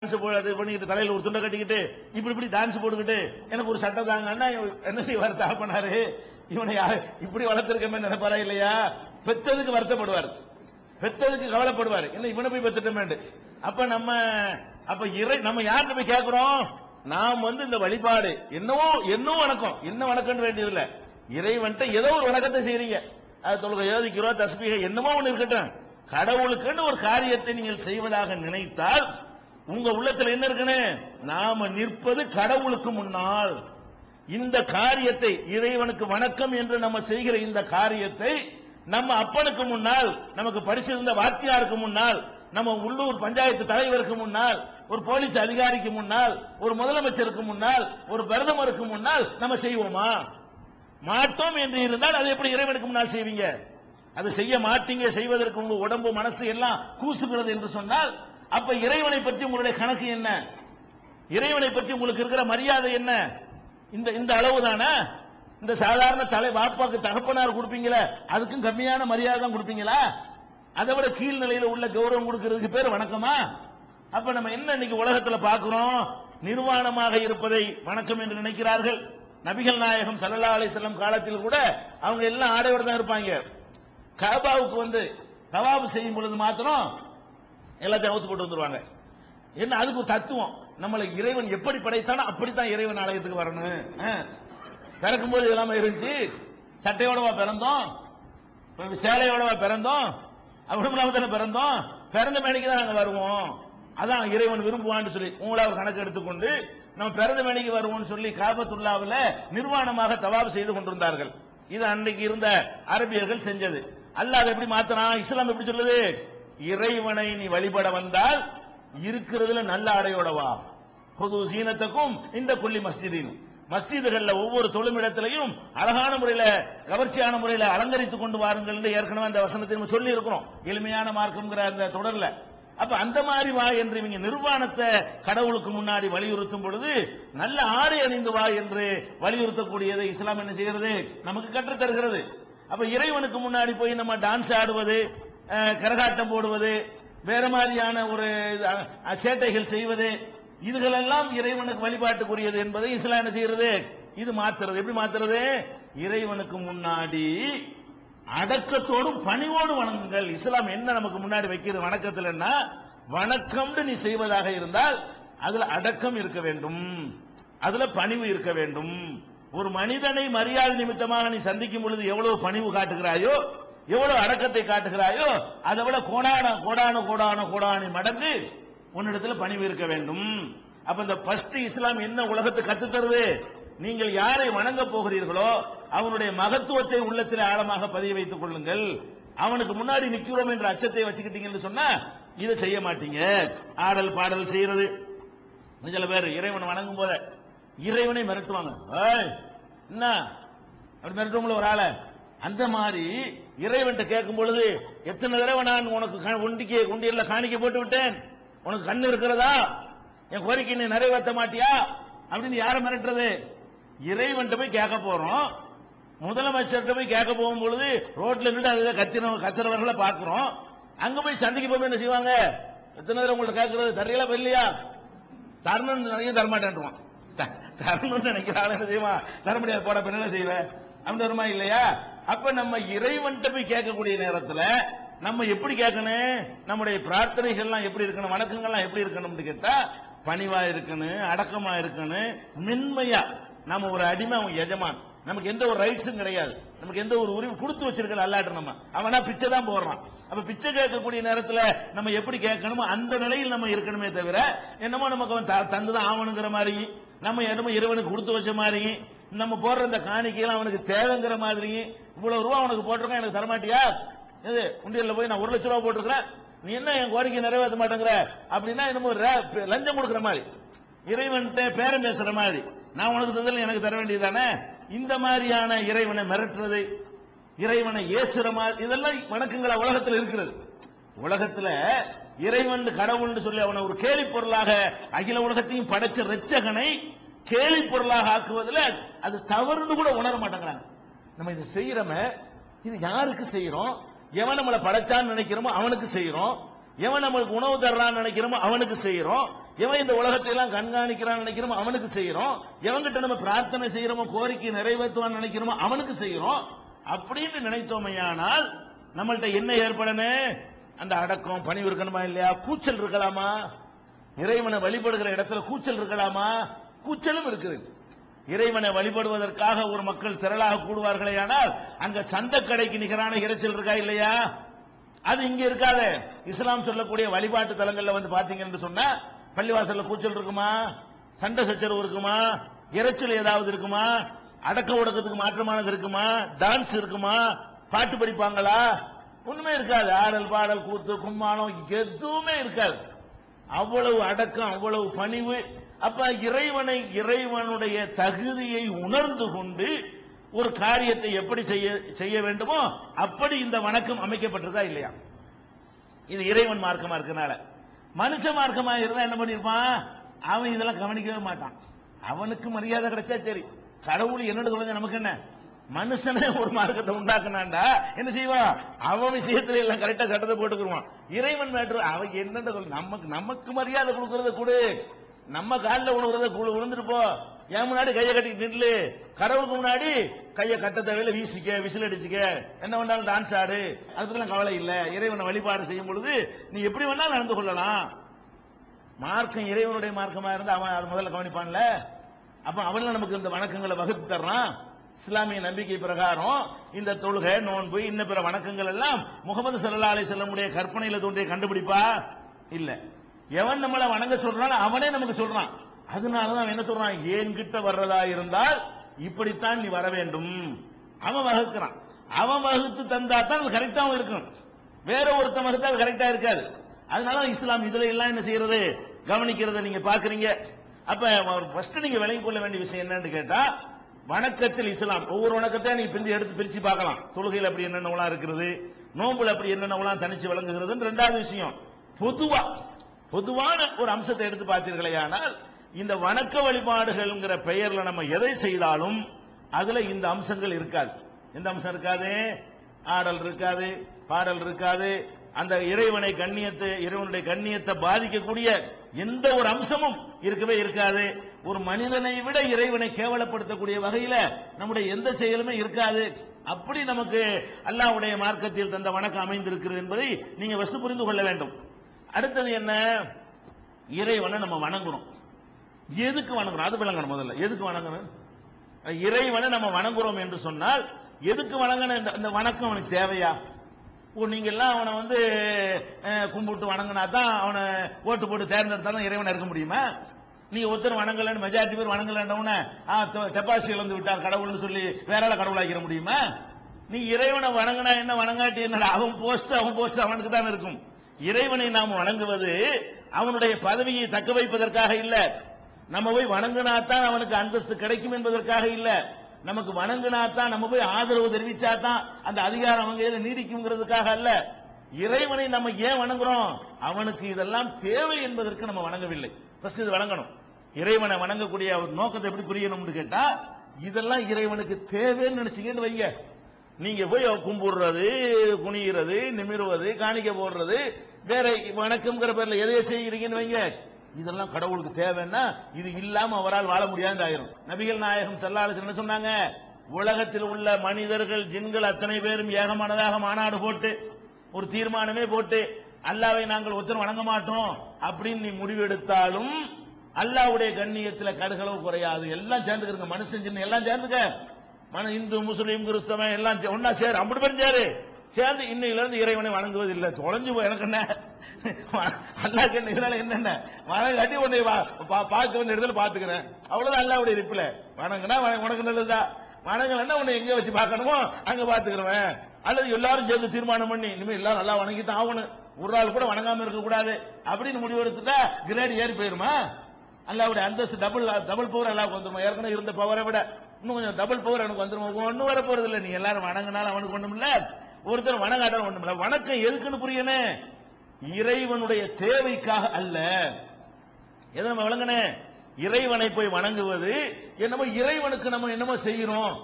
அது பண்ணிக்கிட்டு தலையில ஒரு துண்டை கட்டிக்கிட்டு இப்படி டான்ஸ் போட்டுக்கிட்டு எனக்கு ஒரு சட்டை தாங்க அண்ணா என்ன செய்வார் தாப்பனாரு இவனை இப்படி வளர்த்திருக்கமே நினைப்பாரா இல்லையா? பெத்ததுக்கு வருத்தப்படுவார், பெத்ததுக்கு கவலைப்படுவார், என்ன இவனை போய் பெத்துட்டோமே. நம்ம யார்கிட்ட போய் கேட்கிறோம்? நாம் இந்த வழிபாடு என்னவோ வணக்கம், என்ன வணக்கம் வேண்டியதில்லை, இறைவன்ட்ட ஏதோ ஒரு வணக்கத்தை செய்றீங்க, அது தொழுகை யோதிக்கிறோம், தஸ்பீக என்னமோ ஒண்ணு இருக்கட்டும், கடவுளுக்குன்னு ஒரு காரியத்தை நீங்கள் செய்வதாக நினைத்தால் உங்க உள்ளத்துல என்ன இருக்குன்னு, நாம நிற்பது கடவுளுக்கு முன்னால். இந்த காரியத்தை இறைவனுக்கு வணக்கம் என்று நம்ம செய்கிற இந்த காரியத்தை நம்ம அப்பனுக்கு முன்னால், நமக்கு படிச்சிருந்த வாத்தியாருக்கு முன்னால், நம்ம உள்ளூர் பஞ்சாயத்து தலைவருக்கு முன்னால், ஒரு போலீஸ் அதிகாரிக்கு முன்னால், ஒரு முதலமைச்சருக்கு முன்னால், ஒரு பிரதமருக்கு முன்னால் நம்ம செய்வோமா? மாட்டோம் என்று இருந்தால் அதை எப்படி இறைவனுக்கு முன்னால் செய்வீங்க? அதை செய்ய மாட்டீங்க. செய்வதற்கு உங்க உடம்பு மனசு எல்லாம் கூசுகிறது என்று சொன்னால் அப்ப இறைவனை பற்றி உங்களுடைய கணக்கு என்ன? இறைவனை பற்றி உங்களுக்கு இருக்கிற மரியாதை என்ன? இந்த அளவு தானே? இந்த சாதாரண வாப்பாக்கு தகப்பனார் கொடுப்பீங்களா, அதுக்கும் கம்மியான மரியாதை தான் கொடுப்பீங்களா? அதை விட கீழ் நிலையில உள்ள கௌரவம் கொடுக்கிறதுக்கு பேர் வணக்கமா? அப்ப நம்ம என்ன இன்னைக்கு உலகத்தில் பார்க்கிறோம்? நிர்வாணமாக இருப்பதை வணக்கம் என்று நினைக்கிறார்கள். நபிகள் நாயகம் ஸல்லல்லாஹு அலைஹி வஸல்லம் காலத்தில் கூட அவங்க எல்லாம் ஆடையோட தான் இருப்பாங்க. காபாவுக்கு தவாப் செய்யும் பொழுது மாத்திரம் எல்லாத்தையும் அவுத்து போட்டு வந்துருவாங்க. என்ன அதுக்கு ஒரு தத்துவம், நம்மளை இறைவன் எப்படி படைத்தானோ அப்படித்தான் இறைவன் ஆலயத்துக்கு வரணும். பிறக்கும் போது இதெல்லாம் இருந்துச்சு, சட்டையோடவா பிறந்தோம், சேலையோடவா பிறந்தோம், அவ்வளவு தானே பிறந்தோம், பிறந்த மேடைக்கு தான் நாங்க வருவோம், அதான் இறைவன் விரும்புவான்னு சொல்லி உங்களை ஒரு கணக்கு எடுத்துக்கொண்டு நம்ம பிறந்த மேடைக்கு வருவோம்னு சொல்லி காபத்துல்லாவில் நிர்வாணமாக தவாப் செய்து கொண்டிருந்தார்கள். இது அன்னைக்கு இருந்த அரபியர்கள் செஞ்சது. அல்லாஹ் அதை எப்படி மாத்தறான்? இஸ்லாம் எப்படி சொல்லுது? இறைவனை நீ வழிபட வந்தால் இருக்கிறதுல நல்ல ஆடையோட வா. பொது சீனத்துக்கும் இந்த குள்ளி மஸ்ஜிதின், மஸ்ஜிதுகள்ல ஒவ்வொரு தொழுமிடத்திலையும் அழகான முறையில கவர்ச்சியான முறையில அலங்கரித்துக் கொண்டு வாருங்கள் ஏற்கனவே அந்த வசனத்தை சொல்லி இருக்கிறோம், எளிமையான மார்க்கம்ங்கிற அந்த தொடர்ல. அப்ப அந்த மாதிரி வா என்று இவங்க நிர்வாணத்தை கடவுளுக்கு முன்னாடி வலியுறுத்தும் பொழுது நல்ல ஆடை அணிந்து வா என்று வலியுறுத்தக்கூடியதை இஸ்லாம் என்ன செய்கிறது? நமக்கு கற்றுத் தருகிறது. அப்ப இறைவனுக்கு முன்னாடி போய் நம்ம டான்ஸ் ஆடுவது, கரகாட்டம் போடுவது, வேற மாதிரியான ஒரு சேட்டைகள் செய்வது, இதுகளெல்லாம் இறைவனுக்கு வழிபாட்டுக்குரியது என்பதை இஸ்லாம் என்ன செய்யறது? இது மாத்துறது. எப்படி மாத்துறது? இறைவனுக்கு முன்னாடி அடக்கத்தோடும் பணிவோடு வணங்குங்கள். இஸ்லாம் என்ன நமக்கு முன்னாடி வைக்கிறது வணக்கத்தில்னா, வணக்கம்னு நீ செய்வதாக இருந்தால் அதுல அடக்கம் இருக்க வேண்டும், அதுல பணிவு இருக்க வேண்டும். ஒரு மனிதனை மரியாதை நிமித்தமாக நீ சந்திக்கும் பொழுது எவ்வளவு பணிவு காட்டுகிறாயோ, எவ்வளவு அடக்கத்தை காட்டுகிறாயோ, அதை விட கோடான மடங்கு உன்னிடத்துல பணிவு இருக்க வேண்டும். அப்ப இந்த ஃபர்ஸ்ட் இஸ்லாம் என்ன உலகத்தை கத்து தருது? நீங்கள் யாரை வணங்க போகிறீர்களோ அவனுடைய மகத்துவத்தை உள்ளத்தில் ஆழமாக பதிய வைத்துக் கொள்ளுங்கள். அவனுக்கு முன்னாடி நிக்கிறோம் என்ற அச்சத்தை வச்சுக்கிட்டீங்கன்னு சொன்னா இதை செய்ய மாட்டீங்க. ஆடல் பாடல் செய்யறது, சில பேர் இறைவனை வணங்கும் போத இறைவனை மிரட்டுவாங்க. என்ன அப்படி மிரட்டுவோம்ல ஒரு ஆளை, அந்த மாதிரி இறைவன் கேட்கும் பொழுது எத்தனை தடவை நான் உனக்கு உண்டியல்ல காணிக்க போட்டு விட்டேன், உனக்கு கண்ணு இருக்கிறதா, என் கோரிக்கை நீ நிறைவேற்ற மாட்டியா அப்படின்னு யாரை மிரட்டுறது? இறைவன் போய் கேட்க போறோம். முதலமைச்சர்கிட்ட போய் கேட்க போகும் பொழுது ரோட்ல நின்று கத்துறவர்களை பார்க்கிறோம். அங்க போய் சந்திக்கு போய் என்ன செய்வாங்க? எத்தனை தடவை உங்கள்ட்ட கேட்கறது, தரையில இல்லையா, தரணும்னு நிறைய தரமாட்டேன், தரணும்னு நினைக்கிறாள் என்ன செய்வான், தர முடியாது போட என்ன செய்வேன் அப்படி வருமா இல்லையா? அப்ப நம்ம இறைவன் போய் கேட்கக்கூடிய நேரத்தில் நம்ம எப்படி கேட்கணும்? நம்முடைய பிரார்த்தனைகள்லாம் எப்படி இருக்கணும், வணக்கங்கள்லாம் எப்படி இருக்கணும் கேட்டா பணிவா இருக்கணும், அடக்கமா இருக்கணும், மென்மையா. நம்ம ஒரு அடிமை, அவன் எஜமான், நமக்கு எந்த ஒரு ரைட்ஸும் கிடையாது, நமக்கு எந்த ஒரு உரிமை கொடுத்து வச்சிருக்கல அல்லாட்ட, நம்ம அவனா பிச்சை தான் போடுறான். அப்ப பிச்சை கேட்கக்கூடிய நேரத்தில் நம்ம எப்படி கேட்கணுமோ அந்த நிலையில் நம்ம இருக்கணுமே தவிர என்னமோ நமக்கு அவன் தந்துதான் ஆவணுங்கிற மாதிரி, நம்ம என்னமோ இறைவனுக்கு கொடுத்து வச்ச மாதிரி, நம்ம போடுற இந்த காணிக்கையெல்லாம் அவனுக்கு தேவைங்கிற மாதிரி, இவ்வளவு ரூபா அவனுக்கு போட்டிருக்கான் எனக்கு தரமாட்டியா, இது உண்டியல்ல போய் நான் 1 லட்சம் ரூபாய் போட்டிருக்கிறேன், நீ என்ன என் கோரிக்கை நிறைவேற்ற மாட்டேங்கிற அப்படின்னா என்னமோ லஞ்சம் கொடுக்கிற மாதிரி, இறைவன் பேரம் பேசுற மாதிரி, நான் உனக்கு தந்தல எனக்கு தர வேண்டியதானே. இந்த மாதிரியான இறைவனை மிரட்டுறது, இறைவனை ஏசுற மாதிரி, இதெல்லாம் வணக்கங்களா உலகத்தில் இருக்கிறது. உலகத்துல இறைவன் கடவுள்னு சொல்லி அவனை ஒரு கேலி பொருளாக அகில உலகத்தையும் படைச்ச ரட்சகனை கேலி பொருளாக ஆக்குவதில் அது தவறுன்னு கூட உணர மாட்டேங்கிறாங்க. நம்ம இதை செய்யறோமே, இது யாருக்கு செய்யறோம்? எவன் நம்மளை படைச்சான்னு நினைக்கிறோமோ அவனுக்கு செய்யறோம், எவன் நம்மளுக்கு உணவு தர்றான்னு நினைக்கிறோமோ அவனுக்கு செய்யறோம், எவன் இந்த உலகத்தை எல்லாம் கண்காணிக்கிறான்னு நினைக்கிறோமோ அவனுக்கு செய்யறோம். எவன்கிட்ட நம்ம பிரார்த்தனை செய்யறோமோ, கோரிக்கை நிறைவேற்றுவான்னு நினைக்கிறோமோ அவனுக்கு செய்யறோம். அப்படின்னு நினைத்தோமையானால் நம்மள்ட்ட என்ன ஏற்படணும்? அந்த அடக்கம் பணிவு இருக்கணுமா இல்லையா? கூச்சல் இருக்கலாமா? இறைவனை வழிபடுகிற இடத்துல கூச்சல் இருக்கலாமா? கூச்சலும் இருக்குது. இறைவனை வழிபடுவதற்காக ஒரு மக்கள் திரளாக கூடுவார்களே, ஆனால் அங்க சந்தக்கடைக்கு நிகரான இறைச்சல் இருக்கா இல்லையா? அது இங்க இருக்காது. இஸ்லாம் சொல்லக்கூடிய வழிபாட்டு தலங்கள்ல வந்து பாத்தீங்கன்னு சொன்னா பள்ளிவாசல்ல கூச்சல் இருக்குமா? சண்டை சச்சரவு இருக்குமா? இறைச்சல் ஏதாவது இருக்குமா? அடக்க ஒடுக்கத்துக்கு மாற்றமானது இருக்குமா? டான்ஸ் இருக்குமா? பாட்டு படிப்பாங்களா? ஒண்ணுமே இருக்காது. ஆடல் பாடல் கூத்து கும்மாளம் எதுவுமே இருக்காது. அவ்வளவு அடக்கம், அவ்வளவு பணிவு. அப்ப இறைவனுடைய தகுதியை உணர்ந்து கொண்டு ஒரு காரியத்தை எப்படி செய்ய வேண்டுமோ அப்படி இந்த வணக்கம் அமைக்கப்பட்டிருக்கா இல்லையா? இது இறைவன் மார்க்கமா இருக்கனால. மனுஷ மார்க்கமா இருந்தா என்ன பண்ணிருப்பான்? அவன் இதெல்லாம் கவனிக்கவே மாட்டான். அவனுக்கு மரியாதை கிடைச்சா சரி. கடவுள் என்னோட சொல்லுங்க, நமக்கு என்ன? மனுஷனே ஒரு மார்க்கத்தை உண்டாக்குனாண்டா என்ன செய்வான்? அவன் விஷயத்துல எல்லாம் கரெக்டா சட்டத்தை போட்டுக்குருவான். இறைவன் மேட்ரு அவன் என்னன்னு சொல்ல, நமக்கு மரியாதை கொடுக்கறத கொடு, நம்ம காலில் உணவுறத விழுந்துட்டு போ, என் முன்னாடி கையை கட்டிட்டு நில்லு, கடவுளுக்கு முன்னாடி கையை கட்ட தேவையில்ல, வீசிக்க, விசில் அடிச்சுக்க, என்ன வேணாலும் டான்ஸ் ஆடு, அதை பத்திலாம் கவலை இல்ல. இறைவனை வழிபாடு செய்யும் பொழுது நீ எப்படி வேணாலும் நடந்து கொள்ளலாம். மார்க்கம் இறைவனுடைய மார்க்கமா இருந்தா அவன் அதை முதல்ல கவனிப்பான்ல. அப்ப அவன் நமக்கு இந்த வணக்கங்களை வகுத்து தர்றான். இஸ்லாமிய நம்பிக்கை பிரகாரம் இந்த தொழுகை, நோன்பு, இன்ன பிற வணக்கங்கள் எல்லாம் முகமது ஸல்லல்லாஹு அலைஹி வஸல்லம் கற்பனையில தோன்றிய கண்டுபிடிப்பா இல்ல. எவன் நம்மளை வணங்க சொல்றான் அவனே நமக்கு சொல்றான். அதனாலதான் என்ன சொல்றான்? என்கிட்ட வர்றதா இருந்தால் இப்படித்தான் நீ வர வேண்டும். அவன் வகுக்கிறான். அவன் வகுத்து தந்தா தான் அது கரெக்டாவும் இருக்கும். வேற ஒருத்தன் வகுத்தா அது கரெக்டா இருக்காது. அதனால இஸ்லாம் இதுல எல்லாம் என்ன செய்யறது, கவனிக்கிறத நீங்க பாக்குறீங்க. அப்ப ஃபர்ஸ்ட் நீங்க விளங்கிக் கொள்ள வேண்டிய விஷயம் என்னன்னு கேட்டா, வணக்கத்தில் இஸ்லாம் ஒவ்வொரு வணக்கத்தையும் நீங்க பிந்தி எடுத்து பிரிச்சு பார்க்கலாம். தொழுகையில் அப்படி என்னென்னலாம் இருக்கிறது, நோம்புல அப்படி என்னென்னலாம் தனிச்சு விளங்குகிறது. ரெண்டாவது விஷயம், பொதுவான ஒரு அம்சத்தை எடுத்து பார்த்தீர்களே, ஆனால் இந்த வணக்க வழிபாடுகள்ங்கிற பெயர்ல நம்ம எதை செய்தாலும் அதுல இந்த அம்சங்கள் இருக்காது. எந்த அம்சம் இருக்காது? ஆடல் இருக்காது, பாடல் இருக்காது. அந்த இறைவனுடைய கண்ணியத்தை பாதிக்கக்கூடிய எந்த ஒரு அம்சமும் இருக்கவே இருக்காது. ஒரு மனிதனை விட இறைவனை கேவலப்படுத்தக்கூடிய வகையில நம்முடைய எந்த செயலுமே இருக்காது. அப்படி நமக்கு அல்லாஹ்வுடைய மார்க்கத்தில் தந்த வணக்கம் அமைந்திருக்கிறது என்பதை நீங்க ஃபர்ஸ்ட் புரிந்து கொள்ள வேண்டும். அடுத்தது என்ன? இறைவனை நம்ம வணங்குறோம். எதுக்கு வணங்குறோம் அது விளங்கணும். முதல்ல எதுக்கு வணங்கணும்? இறைவனை நம்ம வணங்குறோம் என்று சொன்னால் எதுக்கு வணங்கணும்? இந்த வணக்கம் அவனுக்கு தேவையா? நீங்க எல்லாம் அவனை வந்து கும்பிட்டு வணங்கினா தான், அவனை ஓட்டு போட்டு தேர்ந்தெடுத்தா தான் இறைவனை இருக்க முடியுமா? நீ ஒருத்தர் வணங்கலன்னு மெஜாரிட்டி பேர் வணங்கலன்னு டெபாசிட் இழந்து விட்டார் கடவுள்னு சொல்லி வேற கடவுளாக்கிற முடியுமா? நீ இறைவனை வணங்கினா என்ன, வணங்காட்டி என்ன? அவன் போஸ்ட் அவனுக்கு தான் இருக்கும். இறைவனை நாம் வணங்குவது அவனுடைய பதவியை தக்க வைப்பதற்காக இல்ல. நம்ம போய் வணங்கினாத்தான் அவனுக்கு அந்தஸ்து கிடைக்கும் என்பதற்காக இல்ல. நமக்கு வணங்கினாத்தான், நம்ம போய் ஆதரவு தெரிவிச்சாதான் அந்த அதிகாரம் அவங்க நீடிக்கும்ங்கிறதுக்காக அல்ல. இறைவனை நம்ம ஏன் வணங்குறோம்? அவனுக்கு இதெல்லாம் தேவை என்பதற்கு நம்ம வணங்கவில்லை. ஃபர்ஸ்ட் இது வணங்கணும். இறைவனை வணங்கக்கூடிய நோக்கத்தை எப்படி புரியணும்னு கேட்டா, இதெல்லாம் இறைவனுக்கு தேவைன்னு நினைச்சீங்கன்னு வைங்க, நீங்க போய் கும்பிடுறது, குனிகிறது, நிமிருவது, காணிக்க போடுறது, வேற வணக்கம்ங்கிற பேர்ல எதைய செய்கிறீங்கன்னு வைங்க, இதெல்லாம் கடவுளுக்கு தேவைன்னா இது இல்லாம அவரால் வாழ முடியாது ஆயிரும். நபிகள் நாயகம் ஸல்லல்லாஹு அலைஹி வஸல்லம் என்ன சொன்னாங்க? உலகத்தில் உள்ள மனிதர்கள், ஜின்கள் அத்தனை பேரும் ஏகமானதாக மாநாடு போட்டு ஒரு தீர்மானமே போட்டு அல்லாஹ்வை நாங்கள் ஒருத்தர் வணங்க மாட்டோம் அப்படின்னு நீ முடிவெடுத்தாலும் அல்லாஹ்வுடைய கண்ணியத்துல கடுகளவு குறையாது. எல்லாம் சேர்ந்துக்கிறங்க, மனுஷன் ஜின் எல்லாம் சேர்ந்துக்க, இந்து முஸ்லீம் கிறிஸ்தவன் எல்லாம் ஒன்னா சேரு, அப்படி பேரும் சேர்ந்து இன்னையில இருந்து இறைவனை வணங்குவது இல்லை. தொலைஞ்சு போய் எனக்கு என்ன அல்லாஹ் இதனால என்னென்ன வணங்காட்டி உன்னை பார்க்க வேண்டிய இடத்துல பாத்துக்கிறேன், அவ்வளவுதான் அல்லாஹ்வுடைய ரிப்ளை. வணங்கினா உனக்கு நல்லதுதான், வணங்கலன்னா உன்னை எங்க வச்சு பார்க்கணுமோ அங்க பாத்துக்கிறவன். அல்லது எல்லாரும் சேர்ந்து தீர்மானம் பண்ணி இனிமே எல்லாரும் நல்லா வணங்கித்தான் ஆகணும், ஒரு நாள் கூட வணங்காம இருக்க கூடாது அப்படின்னு முடிவெடுத்துட்டா கிரேட் ஏறி போயிருமா? அல்லாஹ்வுடைய அந்தஸ்து டபுள் பவர் அல்லாஹ்வுக்கு வந்துருமா? ஏற்கனவே இருந்த பவரை விட இன்னும் கொஞ்சம் டபுள் பவர் எனக்கு வந்துருமா? ஒன்னும் வர போறது இல்லை. நீ எல்லாரும் வணங்கினாலும் அவனுக்கு ஒண்ணும் இல்ல, ஒருத்தர் வணங்காட்டாலும் ஒண்ணும் இல்ல. வணக்கம் எதுக்குன்னு புரியணும்? இறைவனுடைய தேவைக்காக அல்ல. எதை நம்ம விளங்கணும்? இறைவனை போய் வணங்குவது என்னமோ இறைவனுக்கு நம்ம என்னமோ செய்யறோம்,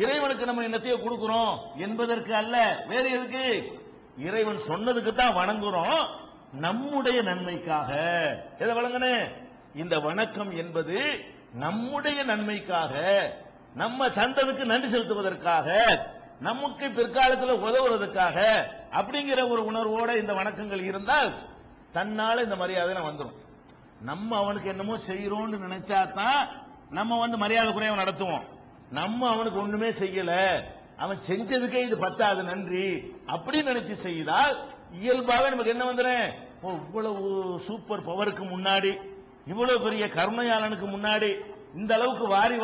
இறைவனுக்கு நம்ம என்னத்தையோ கொடுக்கிறோம் என்பதற்கு அல்ல. வேற எதுக்கு? இறைவன் சொன்னதுக்கு தான் வணங்குறோம், நம்முடைய நன்மைக்காக. எதை வழங்கணும்? இந்த வணக்கம் என்பது நம்முடைய நன்மைக்காக, நம்ம தந்தனுக்கு நன்றி செலுத்துவதற்காக, நமக்கு பிற்காலத்தில் உதவுறதுக்காக அப்படிங்கிற ஒரு உணர்வோட இந்த வணக்கங்கள் இருந்தால் தன்னால இந்த மரியாதை வந்துடும். நம்ம அவனுக்கு என்னமோ செய்யறோம்னு நினைச்சா தான் நம்ம மரியாதை குறைய நடத்துவோம். நம்ம அவனுக்கு ஒண்ணுமே செய்யல, அவன் செஞ்சதுக்கே இது பத்தாது நன்றி அப்படின்னு நினைச்சு செய்தால் இயல்பாக நமக்கு என்ன வந்துடும், இவ்வளவு சூப்பர் பவருக்கு முன்னாடி, இவ்வளவு பெரிய கருணையாளனுக்கு முன்னாடி இந்த அளவுக்கு வாரி